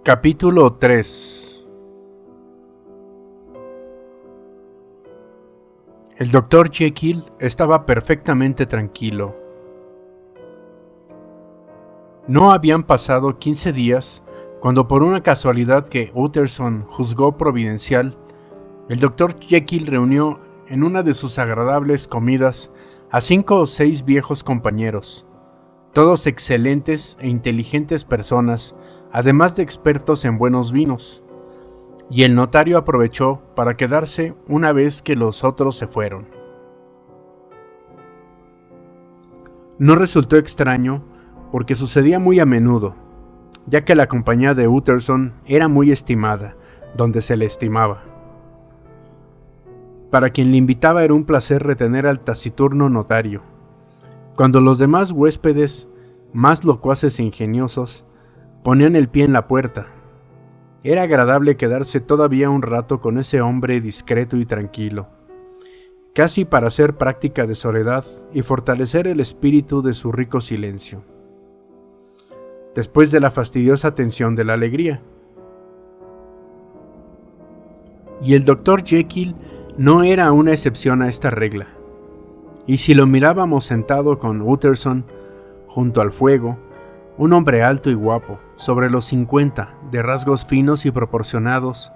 Capítulo 3. El Dr. Jekyll estaba perfectamente tranquilo. No habían pasado 15 días cuando, por una casualidad que Utterson juzgó providencial, el Dr. Jekyll reunió en una de sus agradables comidas a 5 o 6 viejos compañeros, todos excelentes e inteligentes personas, además de expertos en buenos vinos, y el notario aprovechó para quedarse una vez que los otros se fueron. No resultó extraño porque sucedía muy a menudo, ya que la compañía de Utterson era muy estimada, donde se le estimaba. Para quien le invitaba era un placer retener al taciturno notario. Cuando los demás huéspedes, más locuaces e ingeniosos, ponían el pie en la puerta, era agradable quedarse todavía un rato con ese hombre discreto y tranquilo, casi para hacer práctica de soledad y fortalecer el espíritu de su rico silencio, después de la fastidiosa tensión de la alegría. Y el Dr. Jekyll no era una excepción a esta regla, y si lo mirábamos sentado con Utterson junto al fuego, un hombre alto y guapo, sobre los 50, de rasgos finos y proporcionados,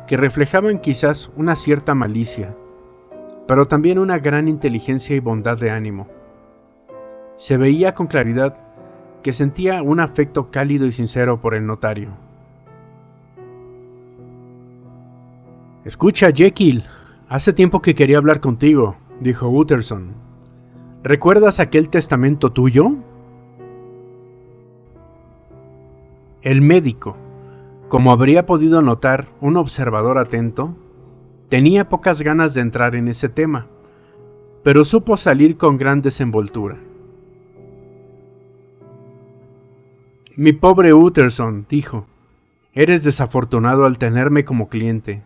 que reflejaban quizás una cierta malicia, pero también una gran inteligencia y bondad de ánimo. Se veía con claridad que sentía un afecto cálido y sincero por el notario. «Escucha, Jekyll, hace tiempo que quería hablar contigo», dijo Utterson. «¿Recuerdas aquel testamento tuyo?» El médico, como habría podido notar un observador atento, tenía pocas ganas de entrar en ese tema, pero supo salir con gran desenvoltura. «Mi pobre Utterson», dijo, «eres desafortunado al tenerme como cliente.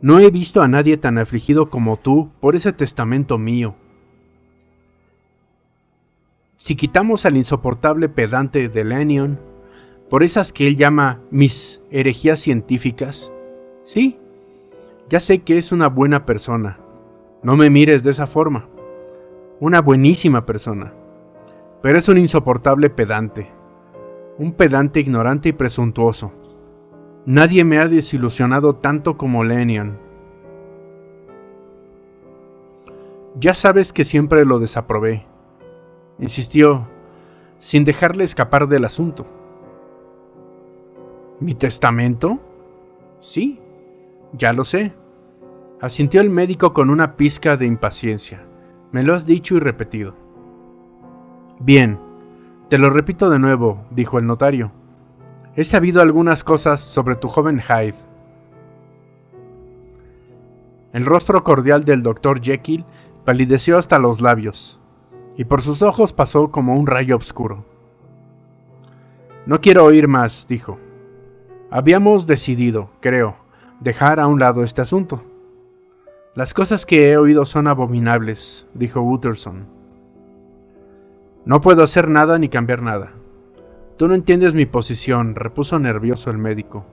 No he visto a nadie tan afligido como tú por ese testamento mío. Si quitamos al insoportable pedante de Lanyon, por esas que él llama mis herejías científicas, sí, ya sé que es una buena persona. No me mires de esa forma. Una buenísima persona. Pero es un insoportable pedante. Un pedante ignorante y presuntuoso. Nadie me ha desilusionado tanto como Lanyon. Ya sabes que siempre lo desaprobé», insistió, sin dejarle escapar del asunto. «¿Mi testamento?» «Sí, ya lo sé», asintió el médico con una pizca de impaciencia. «Me lo has dicho y repetido». «Bien, te lo repito de nuevo», dijo el notario. «He sabido algunas cosas sobre tu joven Hyde». El rostro cordial del Dr. Jekyll palideció hasta los labios, y por sus ojos pasó como un rayo oscuro. «No quiero oír más», dijo. «Habíamos decidido, creo, dejar a un lado este asunto». «Las cosas que he oído son abominables», dijo Utterson. «No puedo hacer nada ni cambiar nada. Tú no entiendes mi posición», repuso nervioso el médico.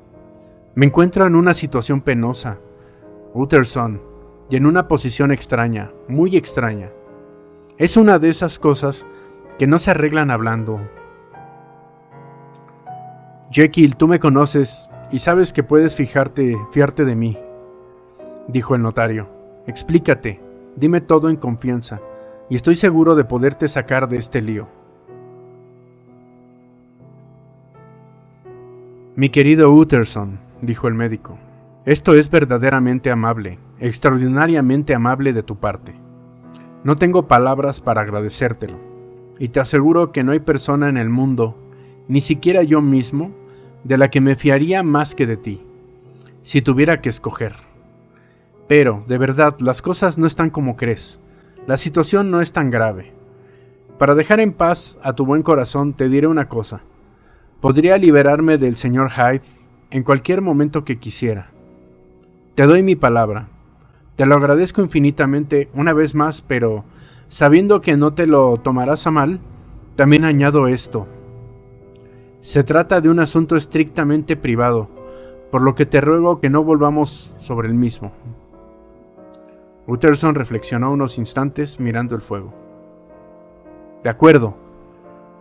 «Me encuentro en una situación penosa, Utterson, y en una posición extraña, muy extraña. Es una de esas cosas que no se arreglan hablando. Jekyll, tú me conoces y sabes que puedes fiarte de mí», dijo el notario. «Explícate, dime todo en confianza, y estoy seguro de poderte sacar de este lío». «Mi querido Utterson», dijo el médico, «esto es verdaderamente amable, extraordinariamente amable de tu parte. No tengo palabras para agradecértelo, y te aseguro que no hay persona en el mundo, ni siquiera yo mismo, de la que me fiaría más que de ti, si tuviera que escoger. Pero, de verdad, las cosas no están como crees. La situación no es tan grave. Para dejar en paz a tu buen corazón te diré una cosa. Podría liberarme del señor Hyde en cualquier momento que quisiera. Te doy mi palabra. Te lo agradezco infinitamente una vez más, pero sabiendo que no te lo tomarás a mal, también añado esto. Se trata de un asunto estrictamente privado, por lo que te ruego que no volvamos sobre el mismo. Utterson reflexionó unos instantes mirando el fuego. De acuerdo,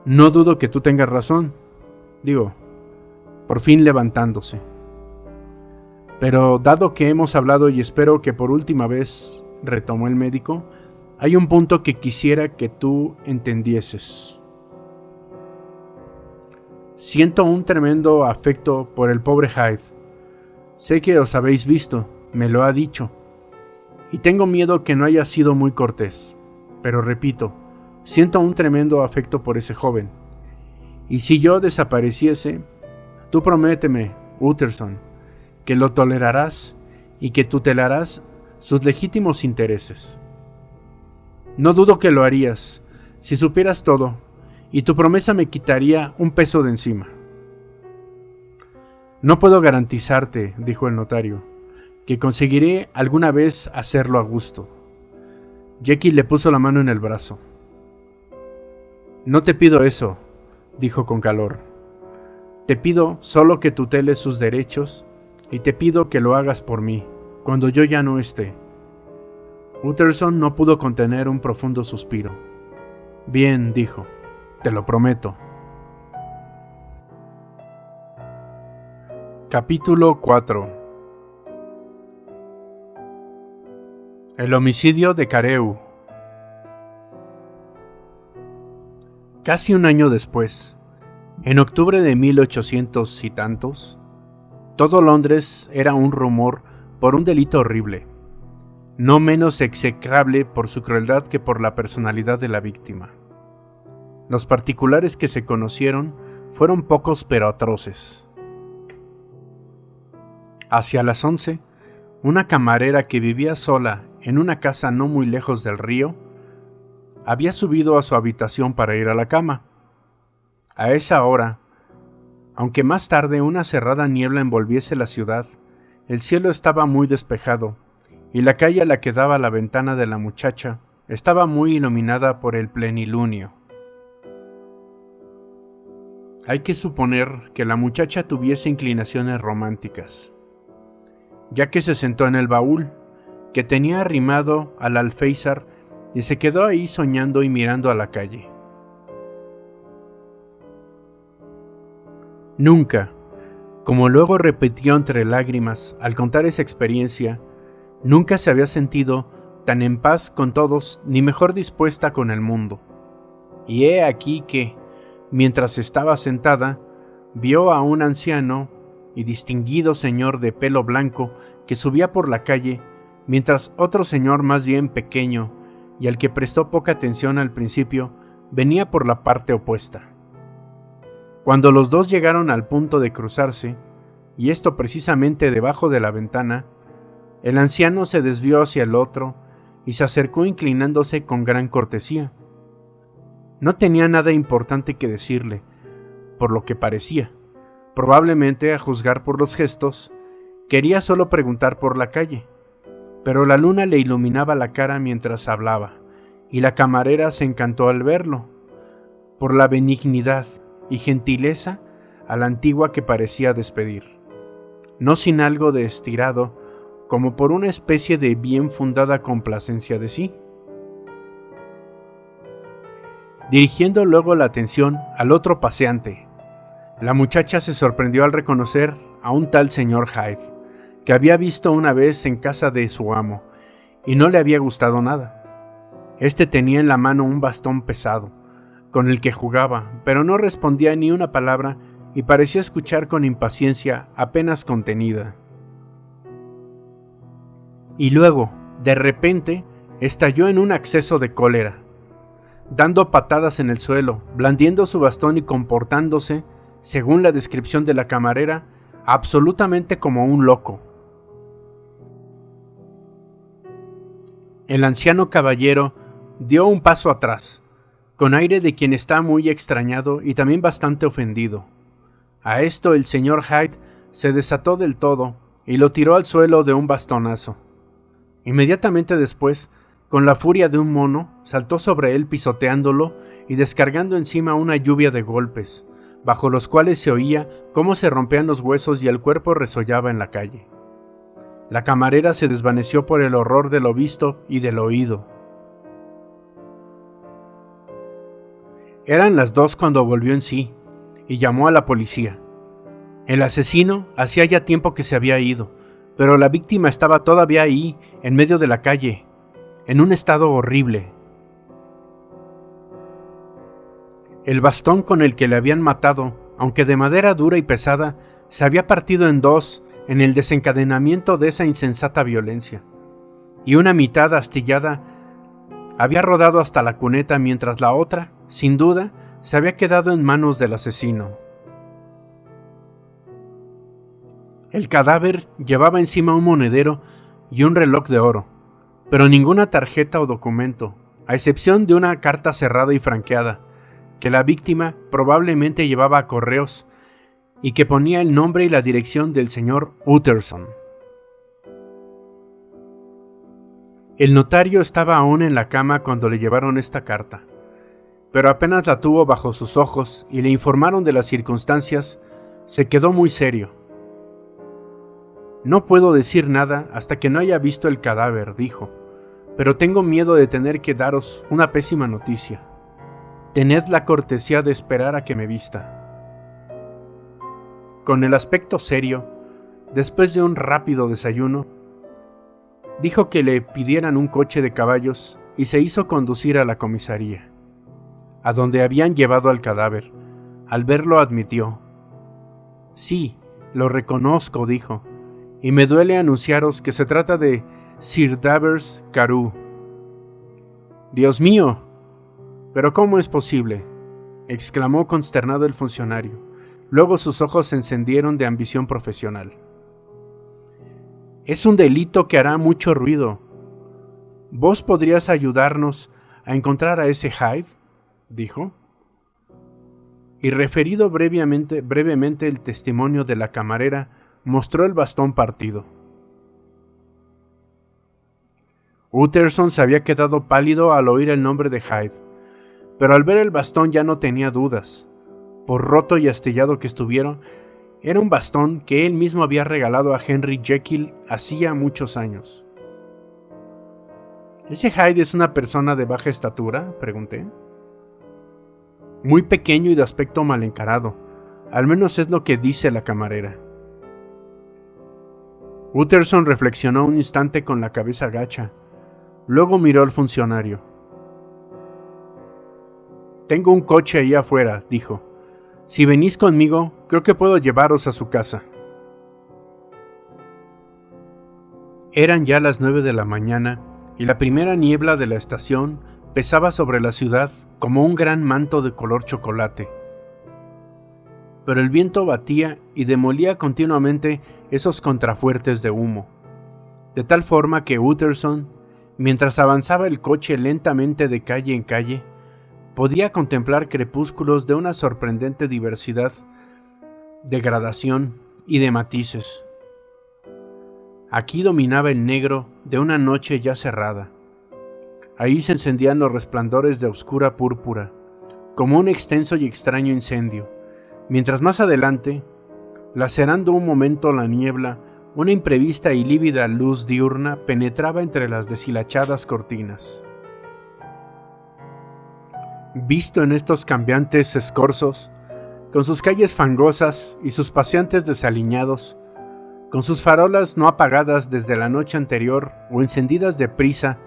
no dudo que tú tengas razón, digo, por fin levantándose. Pero dado que hemos hablado y espero que por última vez, retomó el médico, hay un punto que quisiera que tú entendieses. Siento un tremendo afecto por el pobre Hyde. Sé que os habéis visto, me lo ha dicho, y tengo miedo que no haya sido muy cortés, pero repito, siento un tremendo afecto por ese joven. Y si yo desapareciese, tú prométeme, Utterson, que lo tolerarás y que tutelarás sus legítimos intereses. No dudo que lo harías, si supieras todo, y tu promesa me quitaría un peso de encima. No puedo garantizarte, dijo el notario, que conseguiré alguna vez hacerlo a gusto. Jekyll le puso la mano en el brazo. No te pido eso, dijo con calor. Te pido solo que tuteles sus derechos y te pido que lo hagas por mí, cuando yo ya no esté. Utterson no pudo contener un profundo suspiro. Bien, dijo, te lo prometo. Capítulo 4. El homicidio de Carew. Casi un año después, en octubre de 1800 y tantos, todo Londres era un rumor por un delito horrible, no menos execrable por su crueldad que por la personalidad de la víctima. Los particulares que se conocieron fueron pocos pero atroces. Hacia las 11, una camarera que vivía sola en una casa no muy lejos del río, había subido a su habitación para ir a la cama. A esa hora, aunque más tarde una cerrada niebla envolviese la ciudad, el cielo estaba muy despejado, y la calle a la que daba la ventana de la muchacha estaba muy iluminada por el plenilunio. Hay que suponer que la muchacha tuviese inclinaciones románticas, ya que se sentó en el baúl, que tenía arrimado al alféizar, y se quedó ahí soñando y mirando a la calle. Nunca, como luego repitió entre lágrimas al contar esa experiencia, nunca se había sentido tan en paz con todos ni mejor dispuesta con el mundo. Y he aquí que, mientras estaba sentada, vio a un anciano y distinguido señor de pelo blanco que subía por la calle, mientras otro señor más bien pequeño, y al que prestó poca atención al principio, venía por la parte opuesta. Cuando los dos llegaron al punto de cruzarse, y esto precisamente debajo de la ventana, el anciano se desvió hacia el otro y se acercó inclinándose con gran cortesía. No tenía nada importante que decirle, por lo que parecía. Probablemente, a juzgar por los gestos, quería solo preguntar por la calle, pero la luna le iluminaba la cara mientras hablaba, y la camarera se encantó al verlo, por la benignidad y gentileza a la antigua que parecía despedir, no sin algo de estirado, como por una especie de bien fundada complacencia de sí. Dirigiendo luego la atención al otro paseante, la muchacha se sorprendió al reconocer a un tal señor Hyde, que había visto una vez en casa de su amo, y no le había gustado nada. Este tenía en la mano un bastón pesado, con el que jugaba, pero no respondía ni una palabra y parecía escuchar con impaciencia apenas contenida. Y luego, de repente, estalló en un acceso de cólera, dando patadas en el suelo, blandiendo su bastón y comportándose, según la descripción de la camarera, absolutamente como un loco. El anciano caballero dio un paso atrás, con aire de quien está muy extrañado y también bastante ofendido. A esto el señor Hyde se desató del todo y lo tiró al suelo de un bastonazo. Inmediatamente después, con la furia de un mono, saltó sobre él pisoteándolo y descargando encima una lluvia de golpes, bajo los cuales se oía cómo se rompían los huesos y el cuerpo resollaba en la calle. La camarera se desvaneció por el horror de lo visto y de lo oído. Eran las 2 cuando volvió en sí y llamó a la policía. El asesino hacía ya tiempo que se había ido, pero la víctima estaba todavía ahí, en medio de la calle, en un estado horrible. El bastón con el que le habían matado, aunque de madera dura y pesada, se había partido en 2 en el desencadenamiento de esa insensata violencia, y una mitad astillada había rodado hasta la cuneta, mientras la otra, sin duda, se había quedado en manos del asesino. El cadáver llevaba encima un monedero y un reloj de oro, pero ninguna tarjeta o documento, a excepción de una carta cerrada y franqueada, que la víctima probablemente llevaba a correos y que ponía el nombre y la dirección del señor Utterson. El notario estaba aún en la cama cuando le llevaron esta carta, pero apenas la tuvo bajo sus ojos y le informaron de las circunstancias, se quedó muy serio. «No puedo decir nada hasta que no haya visto el cadáver», dijo, «pero tengo miedo de tener que daros una pésima noticia. Tened la cortesía de esperar a que me vista». Con el aspecto serio, después de un rápido desayuno, dijo que le pidieran un coche de caballos y se hizo conducir a la comisaría, a donde habían llevado al cadáver. Al verlo admitió. «Sí, lo reconozco», dijo, «y me duele anunciaros que se trata de Sir Davers Carew». «¡Dios mío! ¿Pero cómo es posible?», exclamó consternado el funcionario. Luego sus ojos se encendieron de ambición profesional. «Es un delito que hará mucho ruido. ¿Vos podrías ayudarnos a encontrar a ese Hyde?», dijo. Y referido brevemente el testimonio de la camarera, mostró el bastón partido. Utterson se había quedado pálido al oír el nombre de Hyde, pero al ver el bastón ya no tenía dudas. Por roto y astillado que estuviera, era un bastón que él mismo había regalado a Henry Jekyll hacía muchos años. «¿Ese Hyde es una persona de baja estatura?», pregunté. «Muy pequeño y de aspecto mal encarado, al menos es lo que dice la camarera». Utterson reflexionó un instante con la cabeza gacha. Luego miró al funcionario. «Tengo un coche ahí afuera», dijo. «Si venís conmigo, creo que puedo llevaros a su casa». Eran ya las 9 de la mañana y la primera niebla de la estación pesaba sobre la ciudad como un gran manto de color chocolate. Pero el viento batía y demolía continuamente esos contrafuertes de humo, de tal forma que Utterson, mientras avanzaba el coche lentamente de calle en calle, podía contemplar crepúsculos de una sorprendente diversidad de gradación y de matices. Aquí dominaba el negro de una noche ya cerrada. Ahí se encendían los resplandores de oscura púrpura, como un extenso y extraño incendio, mientras más adelante, lacerando un momento la niebla, una imprevista y lívida luz diurna penetraba entre las deshilachadas cortinas. Visto en estos cambiantes escorzos, con sus calles fangosas y sus paseantes desaliñados, con sus farolas no apagadas desde la noche anterior o encendidas deprisa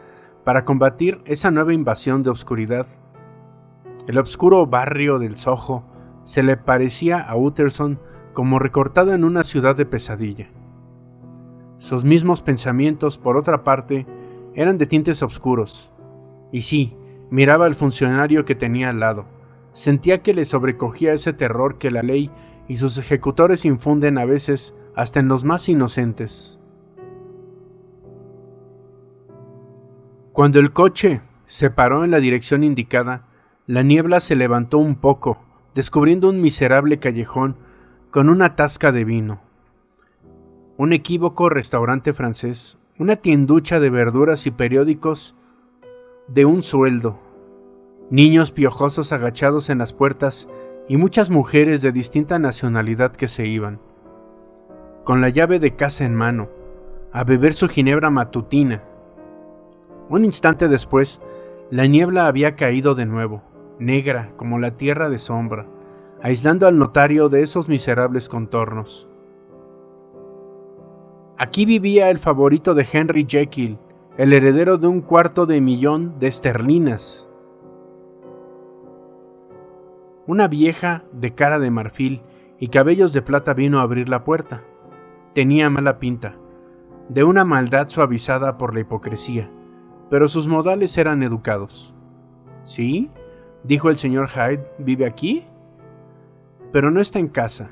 para combatir esa nueva invasión de oscuridad, el obscuro barrio del Soho se le parecía a Utterson como recortado en una ciudad de pesadilla. Sus mismos pensamientos, por otra parte, eran de tintes oscuros, y sí, miraba al funcionario que tenía al lado. Sentía que le sobrecogía ese terror que la ley y sus ejecutores infunden a veces hasta en los más inocentes. Cuando el coche se paró en la dirección indicada, la niebla se levantó un poco, descubriendo un miserable callejón con una tasca de vino, un equívoco restaurante francés, una tienducha de verduras y periódicos de un sueldo, niños piojosos agachados en las puertas y muchas mujeres de distinta nacionalidad que se iban, con la llave de casa en mano, a beber su ginebra matutina. Un instante después, la niebla había caído de nuevo, negra como la tierra de sombra, aislando al notario de esos miserables contornos. Aquí vivía el favorito de Henry Jekyll, el heredero de $250,000 esterlinas. Una vieja de cara de marfil y cabellos de plata vino a abrir la puerta. Tenía mala pinta, de una maldad suavizada por la hipocresía, pero sus modales eran educados. ¿Sí?, dijo el señor Hyde, ¿vive aquí? Pero no está en casa.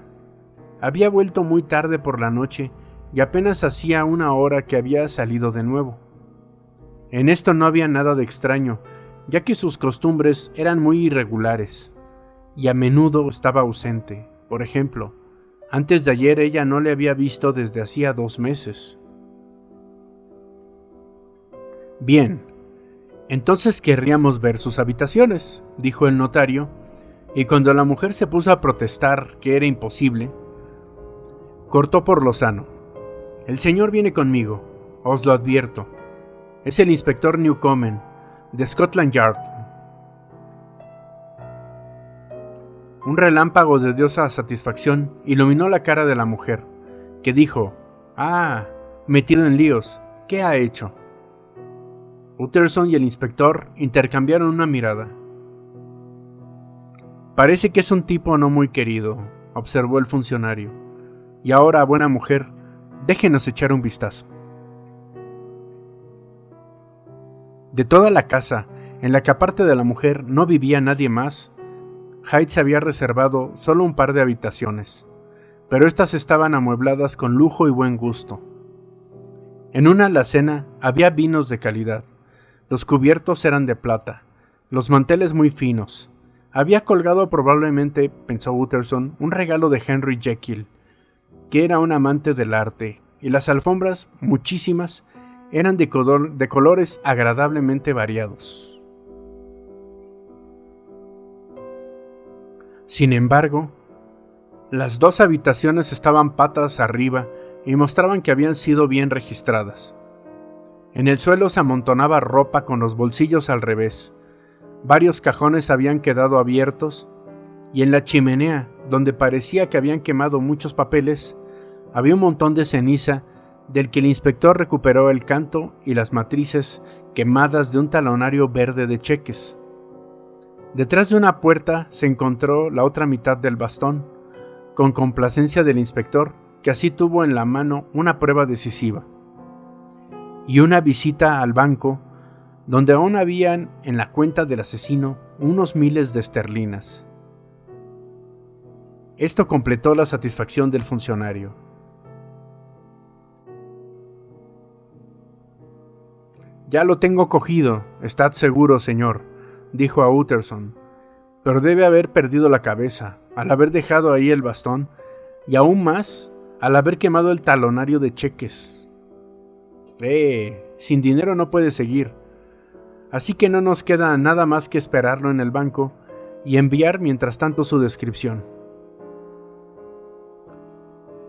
Había vuelto muy tarde por la noche y apenas hacía 1 hora que había salido de nuevo. En esto no había nada de extraño, ya que sus costumbres eran muy irregulares, y a menudo estaba ausente. Por ejemplo, antes de ayer ella no le había visto desde hacía 2 meses. Bien, entonces querríamos ver sus habitaciones, dijo el notario, y cuando la mujer se puso a protestar que era imposible, cortó por lo sano. El señor viene conmigo, os lo advierto. Es el inspector Newcomen, de Scotland Yard. Un relámpago de odiosa satisfacción iluminó la cara de la mujer, que dijo: «Ah, metido en líos, ¿qué ha hecho?». Utterson y el inspector intercambiaron una mirada. «Parece que es un tipo no muy querido», observó el funcionario. «Y ahora, buena mujer, déjenos echar un vistazo». De toda la casa, en la que aparte de la mujer no vivía nadie más, Hyde se había reservado solo un par de habitaciones, pero estas estaban amuebladas con lujo y buen gusto. En una alacena había vinos de calidad, los cubiertos eran de plata, los manteles muy finos. Había colgado probablemente, pensó Utterson, un regalo de Henry Jekyll, que era un amante del arte, y las alfombras, muchísimas, eran de colores agradablemente variados. Sin embargo, las 2 habitaciones estaban patas arriba y mostraban que habían sido bien registradas. En el suelo se amontonaba ropa con los bolsillos al revés. Varios cajones habían quedado abiertos, y en la chimenea, donde parecía que habían quemado muchos papeles, había un montón de ceniza del que el inspector recuperó el canto y las matrices quemadas de un talonario verde de cheques. Detrás de una puerta se encontró la otra mitad del bastón, con complacencia del inspector, que así tuvo en la mano una prueba decisiva, y una visita al banco, donde aún habían en la cuenta del asesino unos miles de esterlinas. Esto completó la satisfacción del funcionario. «Ya lo tengo cogido, estad seguro, señor», dijo a Utterson, «pero debe haber perdido la cabeza al haber dejado ahí el bastón y aún más al haber quemado el talonario de cheques. Sin dinero no puede seguir, así que no nos queda nada más que esperarlo en el banco y enviar mientras tanto su descripción».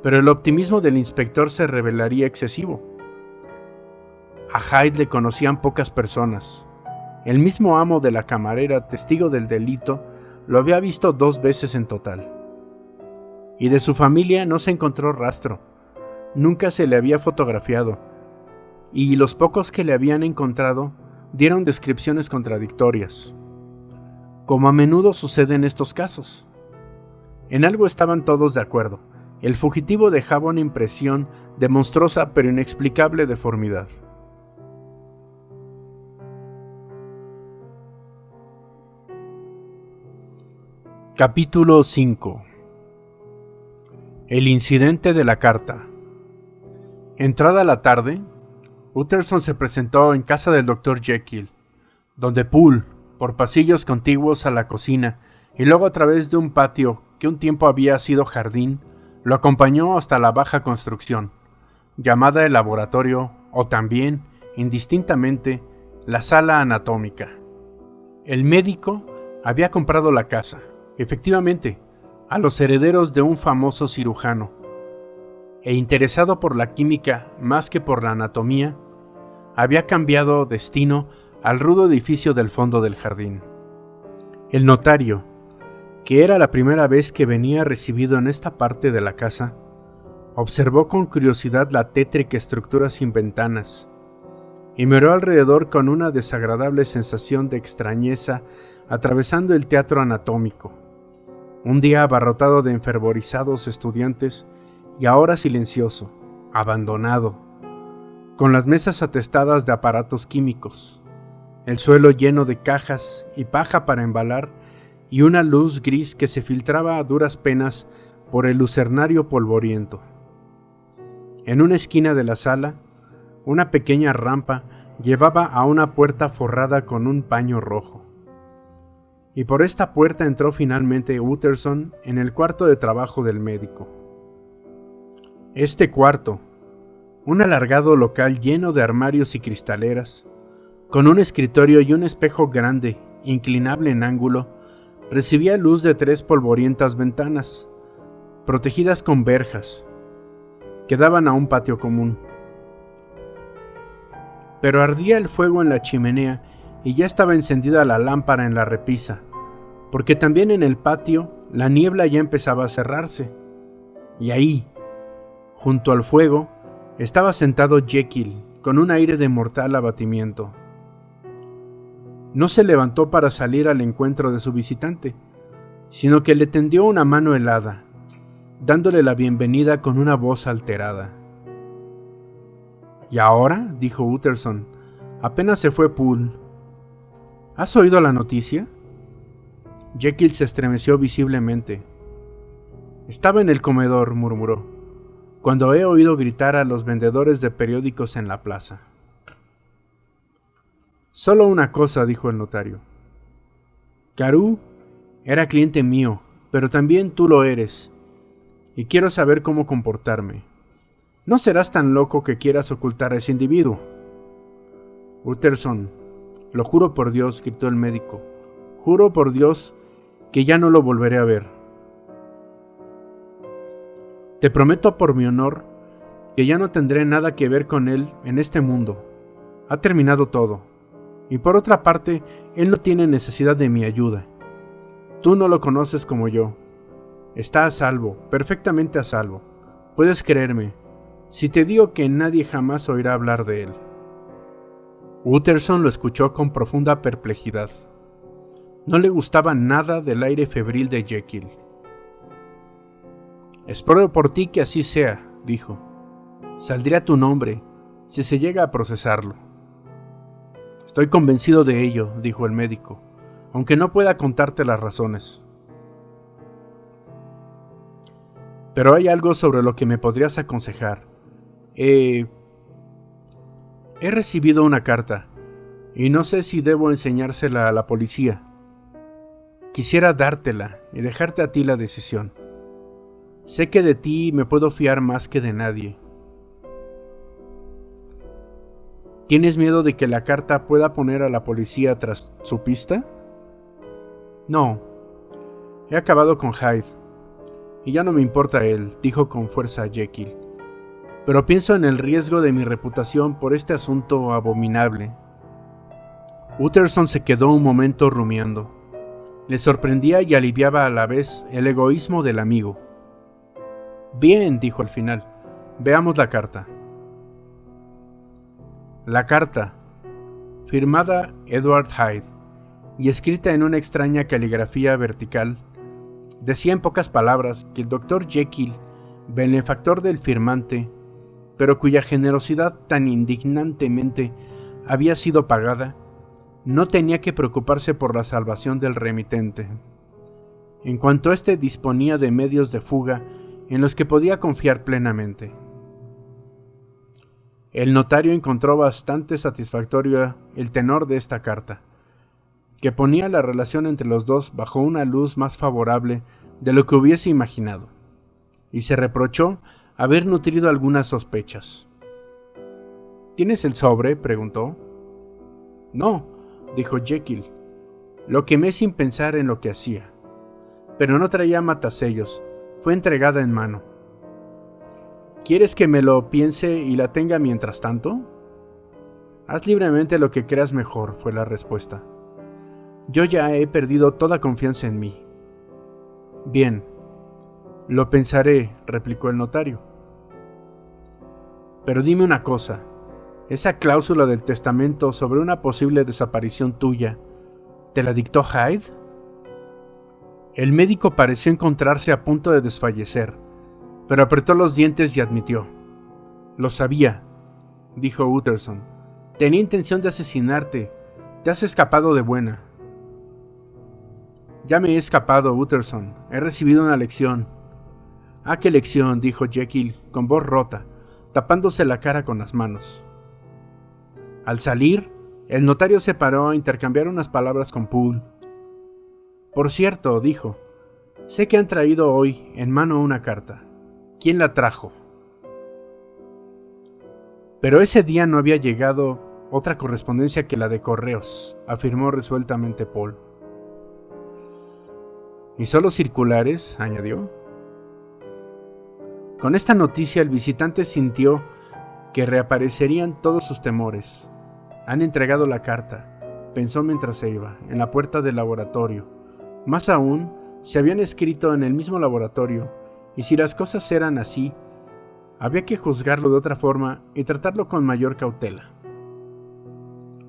Pero el optimismo del inspector se revelaría excesivo. A Hyde le conocían pocas personas. El mismo amo de la camarera, testigo del delito, lo había visto 2 veces en total. Y de su familia no se encontró rastro. Nunca se le había fotografiado. Y los pocos que le habían encontrado dieron descripciones contradictorias, como a menudo sucede en estos casos. En algo estaban todos de acuerdo. El fugitivo dejaba una impresión de monstruosa pero inexplicable deformidad. Capítulo 5. El incidente de la carta. Entrada la tarde, Utterson se presentó en casa del Dr. Jekyll, donde Poole, por pasillos contiguos a la cocina y luego a través de un patio que un tiempo había sido jardín, lo acompañó hasta la baja construcción, llamada el laboratorio o también, indistintamente, la sala anatómica. El médico había comprado la casa. Efectivamente, a los herederos de un famoso cirujano, e interesado por la química más que por la anatomía, había cambiado destino al rudo edificio del fondo del jardín. El notario, que era la primera vez que venía recibido en esta parte de la casa, observó con curiosidad la tétrica estructura sin ventanas, y miró alrededor con una desagradable sensación de extrañeza atravesando el teatro anatómico, un día abarrotado de enfervorizados estudiantes y ahora silencioso, abandonado, con las mesas atestadas de aparatos químicos, el suelo lleno de cajas y paja para embalar y una luz gris que se filtraba a duras penas por el lucernario polvoriento. En una esquina de la sala, una pequeña rampa llevaba a una puerta forrada con un paño rojo. Y por esta puerta entró finalmente Utterson en el cuarto de trabajo del médico. Este cuarto, un alargado local lleno de armarios y cristaleras, con un escritorio y un espejo grande, inclinable en ángulo, recibía luz de 3 polvorientas ventanas, protegidas con verjas, que daban a un patio común. Pero ardía el fuego en la chimenea y ya estaba encendida la lámpara en la repisa, porque también en el patio la niebla ya empezaba a cerrarse. Y ahí, junto al fuego, estaba sentado Jekyll con un aire de mortal abatimiento. No se levantó para salir al encuentro de su visitante, sino que le tendió una mano helada, dándole la bienvenida con una voz alterada. «¿Y ahora?», dijo Utterson, apenas se fue Poole. «¿Has oído la noticia?». Jekyll se estremeció visiblemente. «Estaba en el comedor», murmuró, «cuando he oído gritar a los vendedores de periódicos en la plaza». «Solo una cosa», dijo el notario. «Carew era cliente mío, pero también tú lo eres, y quiero saber cómo comportarme. No serás tan loco que quieras ocultar a ese individuo». «Utterson, lo juro por Dios», gritó el médico, «juro por Dios que ya no lo volveré a ver. Te prometo por mi honor que ya no tendré nada que ver con él en este mundo. Ha terminado todo. Y por otra parte, él no tiene necesidad de mi ayuda. Tú no lo conoces como yo. Está a salvo, perfectamente a salvo. Puedes creerme, si te digo que nadie jamás oirá hablar de él». Utterson lo escuchó con profunda perplejidad. No le gustaba nada del aire febril de Jekyll. «Espero por ti que así sea», dijo. «Saldría tu nombre, si se llega a procesarlo». «Estoy convencido de ello», dijo el médico, «aunque no pueda contarte las razones. Pero hay algo sobre lo que me podrías aconsejar. He recibido una carta, y no sé si debo enseñársela a la policía. Quisiera dártela y dejarte a ti la decisión. Sé que de ti me puedo fiar más que de nadie. ¿Tienes miedo de que la carta pueda poner a la policía tras su pista?» «No. He acabado con Hyde, y ya no me importa él», dijo con fuerza Jekyll. «Pero pienso en el riesgo de mi reputación por este asunto abominable». Utterson se quedó un momento rumiando. Le sorprendía y aliviaba a la vez el egoísmo del amigo. «Bien», dijo al final, «veamos la carta». La carta, firmada Edward Hyde y escrita en una extraña caligrafía vertical, decía en pocas palabras que el Dr. Jekyll, benefactor del firmante, pero cuya generosidad tan indignantemente había sido pagada, no tenía que preocuparse por la salvación del remitente, en cuanto éste disponía de medios de fuga en los que podía confiar plenamente. El notario encontró bastante satisfactorio el tenor de esta carta, que ponía la relación entre los dos bajo una luz más favorable de lo que hubiese imaginado, y se reprochó haber nutrido algunas sospechas. «¿Tienes el sobre?», preguntó. «No», dijo Jekyll, «lo quemé sin pensar en lo que hacía. pero no traía matasellos. Fue entregada en mano. ¿Quieres que me lo piense y la tenga mientras tanto? Haz libremente lo que creas mejor, fue la respuesta. Yo ya he perdido toda confianza en mí. Bien, lo pensaré, replicó el notario. Pero dime una cosa, esa cláusula del testamento sobre una posible desaparición tuya, ¿te la dictó Hyde? El médico pareció encontrarse a punto de desfallecer, pero apretó los dientes y admitió. Lo sabía, dijo Utterson. Tenía intención de asesinarte. Te has escapado de buena. Ya me he escapado, Utterson. He recibido una lección. Ah, qué lección, dijo Jekyll con voz rota, tapándose la cara con las manos. Al salir, el notario se paró a intercambiar unas palabras con Poole. Por cierto, dijo, sé que han traído hoy en mano una carta. ¿Quién la trajo? Pero ese día no había llegado otra correspondencia que la de correos, afirmó resueltamente Paul. ¿Y solo circulares?, añadió. Con esta noticia el visitante sintió que reaparecerían todos sus temores. Han entregado la carta, pensó mientras se iba, en la puerta del laboratorio. Más aún, se habían escrito en el mismo laboratorio, y si las cosas eran así, había que juzgarlo de otra forma y tratarlo con mayor cautela.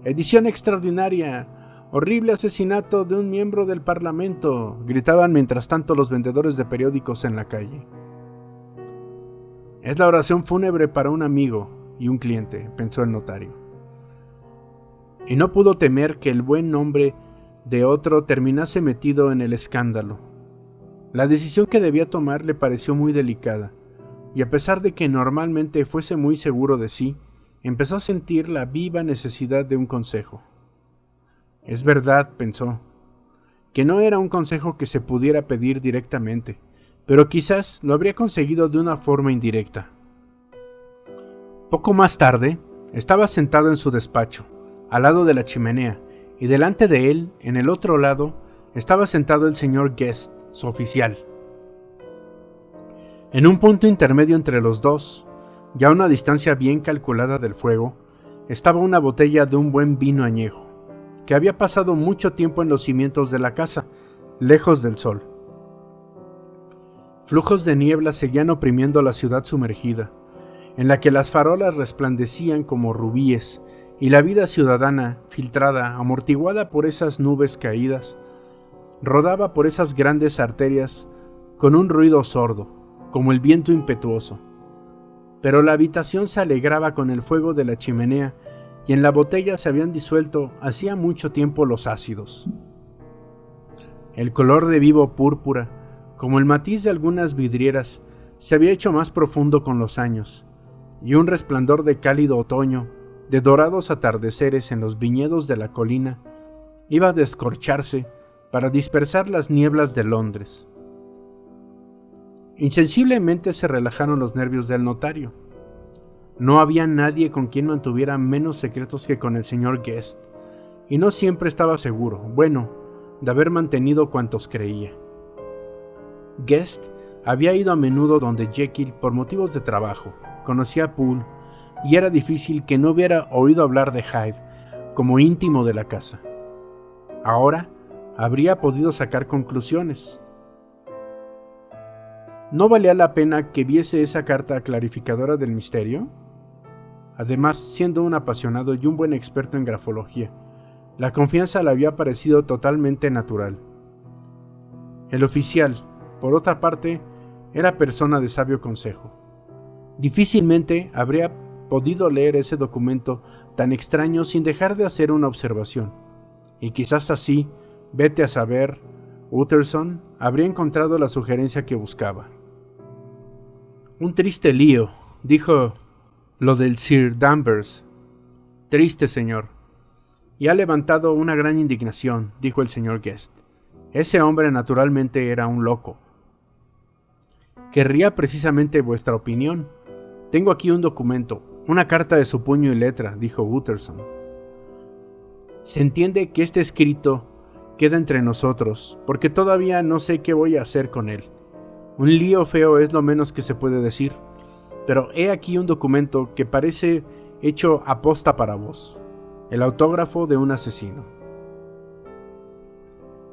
«Edición extraordinaria! ¡Horrible asesinato de un miembro del Parlamento!», gritaban mientras tanto los vendedores de periódicos en la calle. «Es la oración fúnebre para un amigo y un cliente», pensó el notario. Y no pudo temer que el buen nombre de otro terminase metido en el escándalo. La decisión que debía tomar le pareció muy delicada, y a pesar de que normalmente fuese muy seguro de sí, empezó a sentir la viva necesidad de un consejo. Es verdad, pensó, que no era un consejo que se pudiera pedir directamente, pero quizás lo habría conseguido de una forma indirecta. Poco más tarde, estaba sentado en su despacho, al lado de la chimenea, y delante de él, en el otro lado, estaba sentado el señor Guest, su oficial. En un punto intermedio entre los dos, ya a una distancia bien calculada del fuego, estaba una botella de un buen vino añejo, que había pasado mucho tiempo en los cimientos de la casa, lejos del sol. Flujos de niebla seguían oprimiendo la ciudad sumergida, en la que las farolas resplandecían como rubíes, y la vida ciudadana, filtrada, amortiguada por esas nubes caídas, rodaba por esas grandes arterias con un ruido sordo, como el viento impetuoso. Pero la habitación se alegraba con el fuego de la chimenea, y en la botella se habían disuelto hacía mucho tiempo los ácidos. El color de vivo púrpura, como el matiz de algunas vidrieras, se había hecho más profundo con los años, y un resplandor de cálido otoño, de dorados atardeceres en los viñedos de la colina, iba a descorcharse para dispersar las nieblas de Londres. Insensiblemente se relajaron los nervios del notario. No había nadie con quien mantuviera menos secretos que con el señor Guest, y no siempre estaba seguro, bueno, de haber mantenido cuantos creía. Guest había ido a menudo donde Jekyll por motivos de trabajo, conocía a Poole, y era difícil que no hubiera oído hablar de Hyde como íntimo de la casa. Ahora habría podido sacar conclusiones. ¿No valía la pena que viese esa carta clarificadora del misterio? Además, siendo un apasionado y un buen experto en grafología, la confianza le había parecido totalmente natural. El oficial, por otra parte, era persona de sabio consejo. Difícilmente habría podido leer ese documento tan extraño sin dejar de hacer una observación, y quizás así, vete a saber, Utterson habría encontrado la sugerencia que buscaba. Un triste lío, dijo, lo del Sir Danvers. Triste, señor. Y ha levantado una gran indignación, dijo el señor Guest. Ese hombre naturalmente era un loco. Querría precisamente vuestra opinión. Tengo aquí un documento, una carta de su puño y letra, dijo Utterson. Se entiende que este escrito queda entre nosotros, porque todavía no sé qué voy a hacer con él. Un lío feo es lo menos que se puede decir, pero he aquí un documento que parece hecho aposta para vos, el autógrafo de un asesino.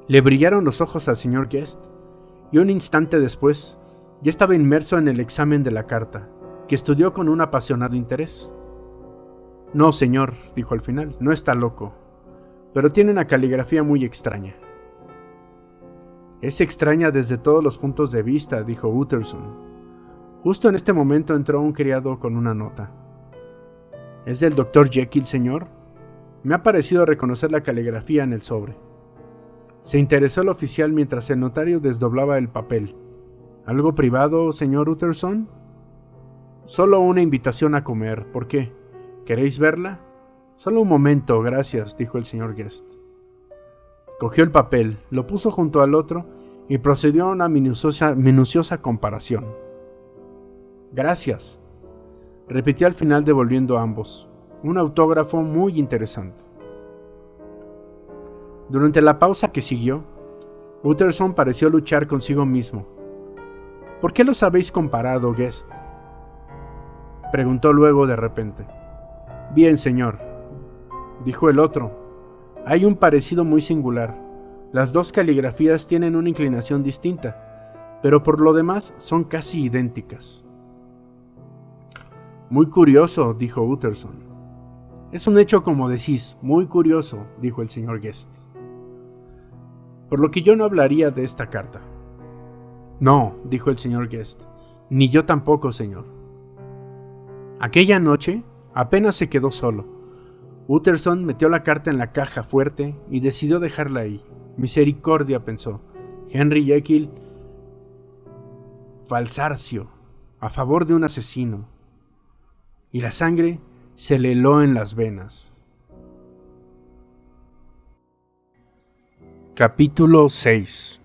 Le brillaron los ojos al señor Guest, y un instante después ya estaba inmerso en el examen de la carta, que estudió con un apasionado interés. No, señor, dijo al final, no está loco, pero tiene una caligrafía muy extraña. Es extraña desde todos los puntos de vista, dijo Utterson. Justo en este momento entró un criado con una nota. ¿Es del Dr. Jekyll, señor? Me ha parecido reconocer la caligrafía en el sobre. Se interesó el oficial mientras el notario desdoblaba el papel. ¿Algo privado, señor Utterson? Solo una invitación a comer. ¿Por qué? ¿Queréis verla? Solo un momento, gracias, dijo el señor Guest. Cogió el papel, lo puso junto al otro y procedió a una minuciosa comparación. Gracias, repitió al final devolviendo a ambos. Un autógrafo muy interesante. Durante la pausa que siguió, Utterson pareció luchar consigo mismo. ¿Por qué los habéis comparado, Guest? Preguntó luego de repente. Bien, señor, dijo el otro. Hay un parecido muy singular. Las dos caligrafías tienen una inclinación distinta, pero por lo demás son casi idénticas. Muy curioso, dijo Utterson. Es un hecho como decís, muy curioso, dijo el señor Guest. Por lo que yo no hablaría de esta carta. No, dijo el señor Guest, ni yo tampoco, señor. Aquella noche apenas se quedó solo. Utterson metió la carta en la caja fuerte y decidió dejarla ahí. Misericordia, pensó. Henry Jekyll, falsario, a favor de un asesino. Y la sangre se le heló en las venas. Capítulo 6.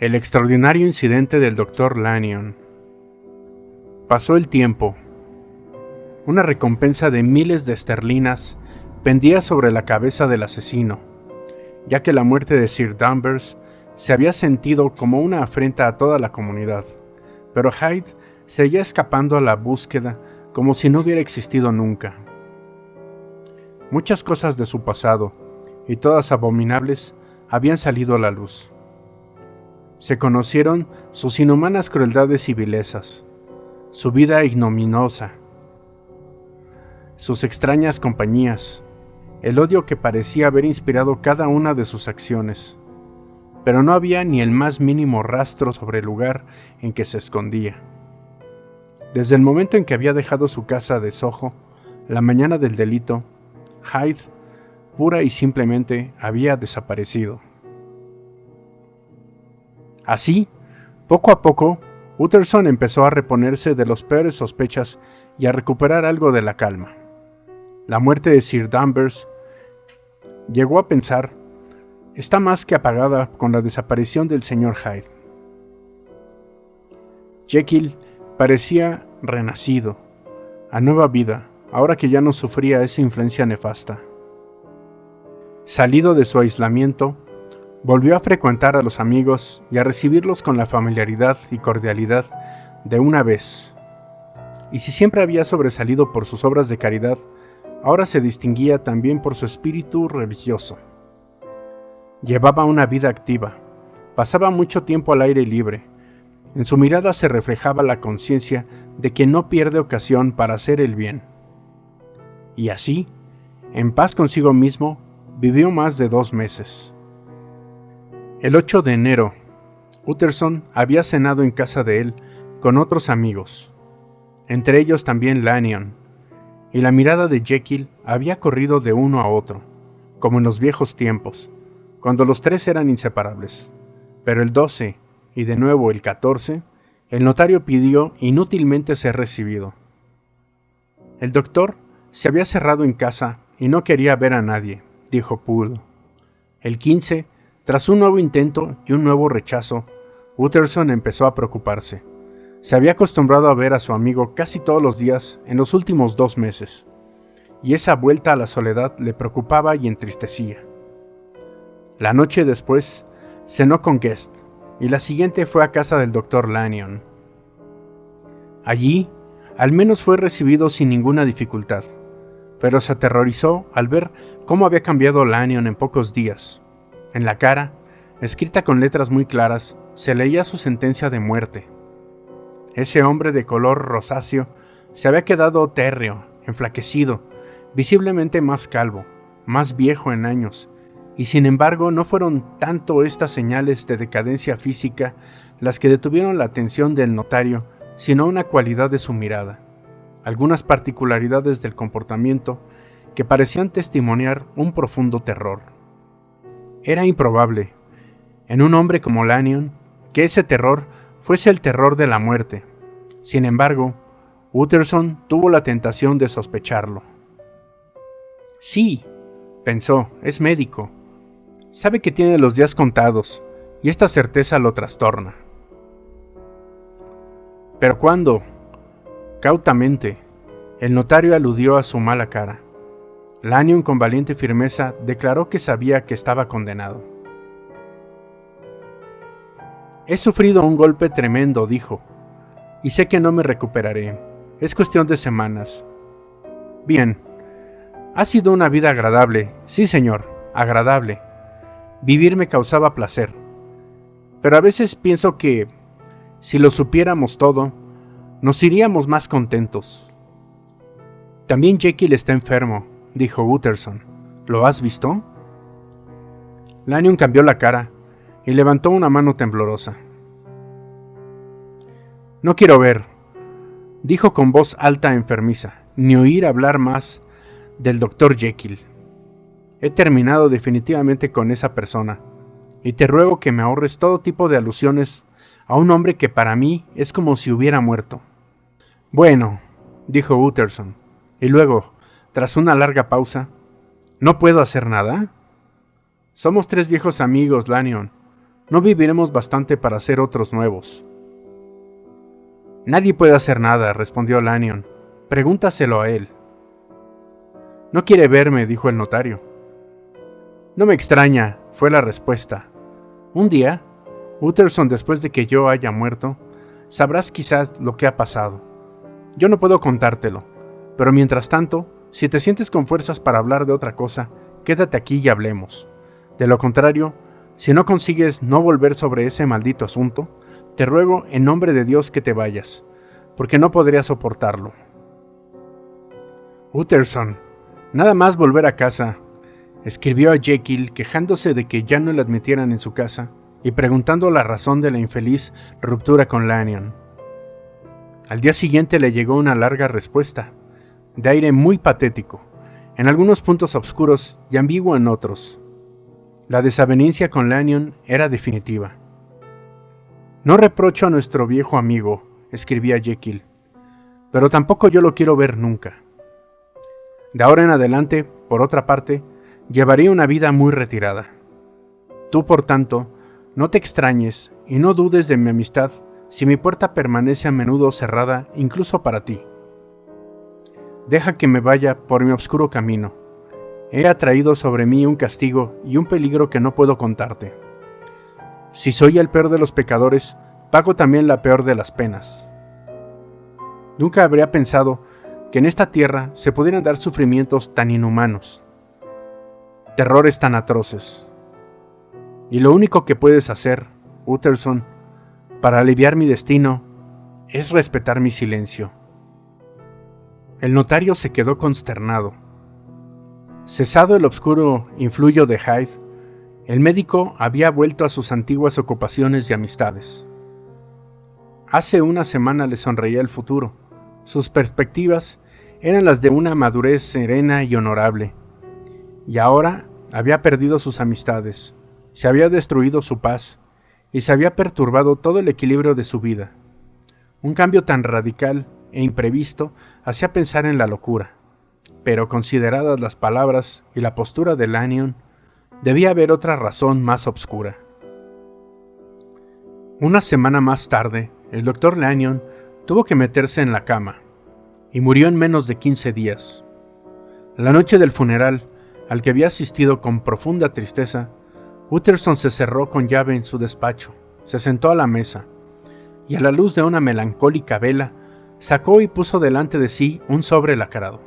El extraordinario incidente del Dr. Lanyon. Pasó el tiempo. Una recompensa de miles de esterlinas pendía sobre la cabeza del asesino, ya que la muerte de Sir Danvers se había sentido como una afrenta a toda la comunidad, pero Hyde seguía escapando a la búsqueda como si no hubiera existido nunca. Muchas cosas de su pasado, y todas abominables, habían salido a la luz. Se conocieron sus inhumanas crueldades y vilezas, su vida ignominiosa, sus extrañas compañías, el odio que parecía haber inspirado cada una de sus acciones, pero no había ni el más mínimo rastro sobre el lugar en que se escondía. Desde el momento en que había dejado su casa de Soho, la mañana del delito, Hyde, pura y simplemente, había desaparecido. Así, poco a poco, Utterson empezó a reponerse de las peores sospechas y a recuperar algo de la calma. La muerte de Sir Danvers, llegó a pensar, está más que apagada con la desaparición del señor Hyde. Jekyll parecía renacido, a nueva vida, ahora que ya no sufría esa influencia nefasta. Salido de su aislamiento, volvió a frecuentar a los amigos y a recibirlos con la familiaridad y cordialidad de una vez. Y si siempre había sobresalido por sus obras de caridad, ahora se distinguía también por su espíritu religioso. Llevaba una vida activa, pasaba mucho tiempo al aire libre. En su mirada se reflejaba la conciencia de que no pierde ocasión para hacer el bien. Y así, en paz consigo mismo, vivió más de 2 meses. El 8 de enero, Utterson había cenado en casa de él con otros amigos, entre ellos también Lanyon, y la mirada de Jekyll había corrido de uno a otro, como en los viejos tiempos, cuando los 3 eran inseparables. Pero el 12, y de nuevo el 14, el notario pidió inútilmente ser recibido. El doctor se había cerrado en casa y no quería ver a nadie, dijo Poole. El 15, tras un nuevo intento y un nuevo rechazo, Utterson empezó a preocuparse. Se había acostumbrado a ver a su amigo casi todos los días en los últimos 2 meses, y esa vuelta a la soledad le preocupaba y entristecía. La noche después, cenó con Guest, y la siguiente fue a casa del Dr. Lanyon. Allí, al menos fue recibido sin ninguna dificultad, pero se aterrorizó al ver cómo había cambiado Lanyon en pocos días. En la cara, escrita con letras muy claras, se leía su sentencia de muerte. Ese hombre de color rosáceo se había quedado térreo, enflaquecido, visiblemente más calvo, más viejo en años, y sin embargo no fueron tanto estas señales de decadencia física las que detuvieron la atención del notario, sino una cualidad de su mirada, algunas particularidades del comportamiento que parecían testimoniar un profundo terror. Era improbable, en un hombre como Lanyon, que ese terror fuese el terror de la muerte. Sin embargo, Utterson tuvo la tentación de sospecharlo. Sí, pensó, es médico. Sabe que tiene los días contados, y esta certeza lo trastorna. Pero cuando, cautamente, el notario aludió a su mala cara, Lanyon con valiente firmeza declaró que sabía que estaba condenado. He sufrido un golpe tremendo, dijo, y sé que no me recuperaré. Es cuestión de semanas. Bien, ha sido una vida agradable, sí señor, agradable. Vivir me causaba placer. Pero a veces pienso que, si lo supiéramos todo, nos iríamos más contentos. También Jekyll está enfermo, dijo Utterson. ¿Lo has visto? Lanyon cambió la cara y levantó una mano temblorosa. No quiero ver, dijo con voz alta e enfermiza, ni oír hablar más del Dr. Jekyll. He terminado definitivamente con esa persona, y te ruego que me ahorres todo tipo de alusiones a un hombre que para mí es como si hubiera muerto. Bueno, dijo Utterson, y luego, tras una larga pausa, ¿no puedo hacer nada? Somos 3 viejos amigos, Lanyon. No viviremos bastante para ser otros nuevos. Nadie puede hacer nada, respondió Lanyon. Pregúntaselo a él. No quiere verme, dijo el notario. No me extraña, fue la respuesta. Un día, Utterson, después de que yo haya muerto, sabrás quizás lo que ha pasado. Yo no puedo contártelo, pero mientras tanto, si te sientes con fuerzas para hablar de otra cosa, quédate aquí y hablemos. De lo contrario, si no consigues no volver sobre ese maldito asunto, te ruego en nombre de Dios que te vayas, porque no podría soportarlo. Utterson, nada más volver a casa, escribió a Jekyll quejándose de que ya no le admitieran en su casa y preguntando la razón de la infeliz ruptura con Lanyon. Al día siguiente le llegó una larga respuesta, de aire muy patético, en algunos puntos oscuros y ambiguo en otros. La desaveniencia con Lanyon era definitiva. No reprocho a nuestro viejo amigo, escribía Jekyll, pero tampoco yo lo quiero ver nunca. De ahora en adelante, por otra parte, llevaré una vida muy retirada. Tú, por tanto, no te extrañes y no dudes de mi amistad si mi puerta permanece a menudo cerrada incluso para ti. Deja que me vaya por mi oscuro camino. He atraído sobre mí un castigo y un peligro que no puedo contarte. Si soy el peor de los pecadores, pago también la peor de las penas. Nunca habría pensado que en esta tierra se pudieran dar sufrimientos tan inhumanos, terrores tan atroces. Y lo único que puedes hacer, Utterson, para aliviar mi destino, es respetar mi silencio. El notario se quedó consternado. Cesado el oscuro influyo de Hyde, el médico había vuelto a sus antiguas ocupaciones y amistades. Hace una semana le sonreía el futuro. Sus perspectivas eran las de una madurez serena y honorable. Y ahora había perdido sus amistades, se había destruido su paz y se había perturbado todo el equilibrio de su vida. Un cambio tan radical e imprevisto hacía pensar en la locura. Pero consideradas las palabras y la postura de Lanyon, debía haber otra razón más obscura. Una semana más tarde, el Dr. Lanyon tuvo que meterse en la cama, y murió en menos de 15 días. La noche del funeral, al que había asistido con profunda tristeza, Utterson se cerró con llave en su despacho, se sentó a la mesa, y a la luz de una melancólica vela, sacó y puso delante de sí un sobre lacrado.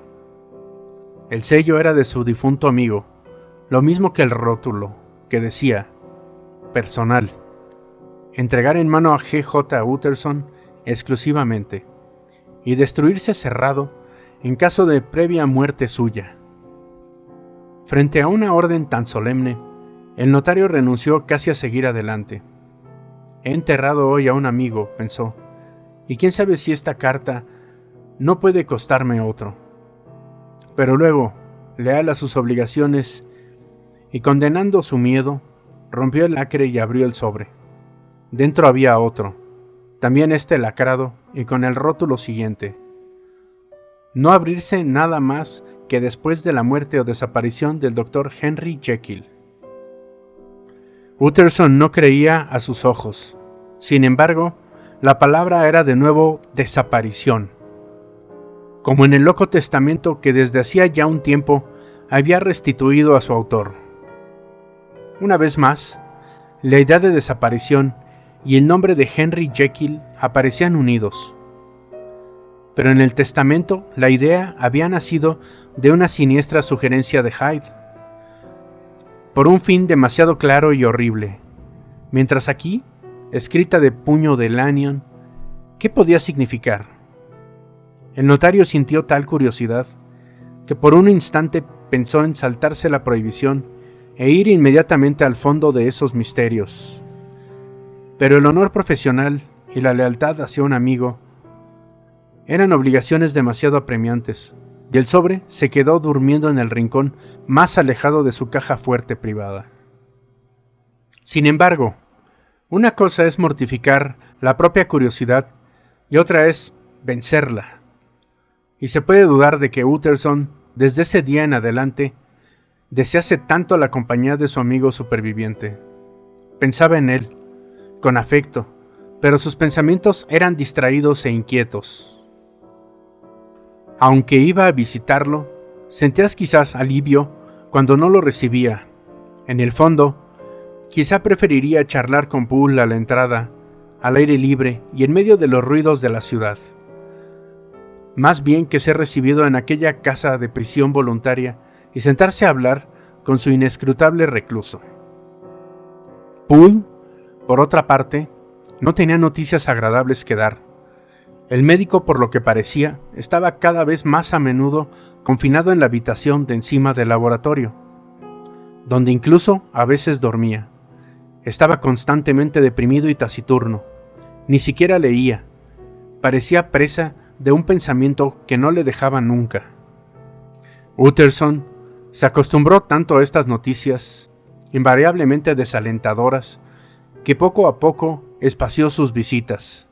El sello era de su difunto amigo, lo mismo que el rótulo, que decía, personal, entregar en mano a G.J. Utterson exclusivamente, y destruirse cerrado en caso de previa muerte suya. Frente a una orden tan solemne, el notario renunció casi a seguir adelante. He enterrado hoy a un amigo, pensó, y quién sabe si esta carta no puede costarme otro. Pero luego, leal a sus obligaciones y condenando su miedo, rompió el lacre y abrió el sobre. Dentro había otro, también lacrado y con el rótulo siguiente: no abrirse nada más que después de la muerte o desaparición del Dr. Henry Jekyll. Utterson no creía a sus ojos. Sin embargo, la palabra era de nuevo desaparición, como en el loco testamento que desde hacía ya un tiempo había restituido a su autor. Una vez más, la idea de desaparición y el nombre de Henry Jekyll aparecían unidos. Pero en el testamento la idea había nacido de una siniestra sugerencia de Hyde, por un fin demasiado claro y horrible, mientras aquí, escrita de puño de Lanyon, ¿qué podía significar? El notario sintió tal curiosidad que por un instante pensó en saltarse la prohibición e ir inmediatamente al fondo de esos misterios. Pero el honor profesional y la lealtad hacia un amigo eran obligaciones demasiado apremiantes, y el sobre se quedó durmiendo en el rincón más alejado de su caja fuerte privada. Sin embargo, una cosa es mortificar la propia curiosidad y otra es vencerla. Y se puede dudar de que Utterson, desde ese día en adelante, desease tanto la compañía de su amigo superviviente. Pensaba en él, con afecto, pero sus pensamientos eran distraídos e inquietos. Aunque iba a visitarlo, sentías quizás alivio cuando no lo recibía. En el fondo, quizá preferiría charlar con Poole a la entrada, al aire libre y en medio de los ruidos de la ciudad, más bien que ser recibido en aquella casa de prisión voluntaria y sentarse a hablar con su inescrutable recluso. Poole, por otra parte, no tenía noticias agradables que dar. El médico, por lo que parecía, estaba cada vez más a menudo confinado en la habitación de encima del laboratorio, donde incluso a veces dormía. Estaba constantemente deprimido y taciturno. Ni siquiera leía. Parecía presa de un pensamiento que no le dejaba nunca. Utterson se acostumbró tanto a estas noticias, invariablemente desalentadoras, que poco a poco espació sus visitas.